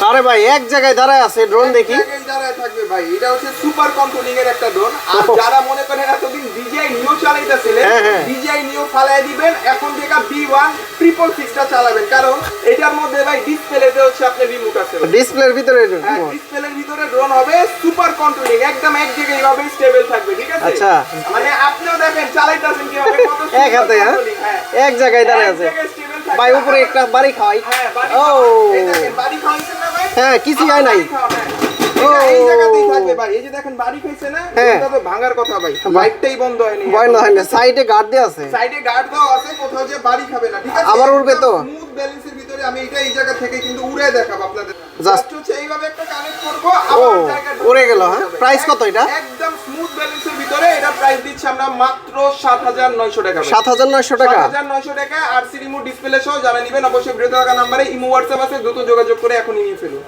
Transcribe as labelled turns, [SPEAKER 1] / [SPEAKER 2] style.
[SPEAKER 1] আরে ভাই এক জায়গায় দাঁড়ায় আছে ড্রোন দেখি।
[SPEAKER 2] এক জায়গায় দাঁড়ায় থাকবে ভাই। এটা হচ্ছে সুপার কন্ট্রোলিং এর একটা ড্রোন। আর যারা মনে করেন এতদিন DJI Neo চালাইতেছিলেন, DJI Neo ফালায় দিবেন, এখন থেকে B1 666 টা চালাবেন। কারণ এটার মধ্যে ভাই ডিসপ্লেতে হচ্ছে আপনার রিমোট আছে।
[SPEAKER 1] ডিসপ্লের ভিতরে
[SPEAKER 2] হ্যাঁ, ডিসপ্লের ভিতরে ড্রোন হবে সুপার কন্ট্রোলিং, একদম এক জায়গায় এইভাবে স্টেবল থাকবে, ঠিক আছে?
[SPEAKER 1] আচ্ছা,
[SPEAKER 2] মানে আপনিও দেখেন চালাইতাছেন কিভাবে, কত
[SPEAKER 1] এক হাতে, হ্যাঁ এক জায়গায় দাঁড়ায় আছে ভাই। উপরে একটা বাড়ি খাওয়াই।
[SPEAKER 2] হ্যাঁ,
[SPEAKER 1] ও
[SPEAKER 2] এই দেখেন বাড়ি খাওয়াইছেন না ভাই?
[SPEAKER 1] হ্যাঁ, কিছু হয় নাই।
[SPEAKER 2] এই জায়গাতেই থাকবে ভাই। এই যে দেখেন বাড়ি খাইছে না, এটা তো ভাঙার কথা ভাই। লাইটটাই বন্ধ হয়নি।
[SPEAKER 1] বন্ধ হয় না, সাইডে গার্ড দেয়া আছে।
[SPEAKER 2] সাইডে গার্ড দাও আছে, কোথাও যে বাড়ি খাবে না, ঠিক আছে?
[SPEAKER 1] আবার উড়বে তো।
[SPEAKER 2] স্মুথ ব্যালেন্সের ভিতরে আমি এটা এই জায়গা থেকে কিন্তু উড়ে দেখাবো আপনাদের।
[SPEAKER 1] Just-
[SPEAKER 2] জাস্ট হচ্ছে এইভাবে একটা কানেক্ট করব,
[SPEAKER 1] ও
[SPEAKER 2] আবার জায়গা
[SPEAKER 1] উড়ে গেল। হ্যাঁ, প্রাইস কত এটা?
[SPEAKER 2] একদম স্মুথ ব্যালেন্সের ভিতরে এটা প্রাইস দিচ্ছি আমরা মাত্র 7900 টাকা।
[SPEAKER 1] 7900 টাকা।
[SPEAKER 2] 7900 টাকা। আর সি রিমোট ডিসপ্লে সহ যারা নেবেন অবশ্যই ভিডিওতে থাকা নম্বরে ইমো হোয়াটসঅ্যাপ আছে, দ্রুত যোগাযোগ করে এখনই নিয়ে ফেলুন।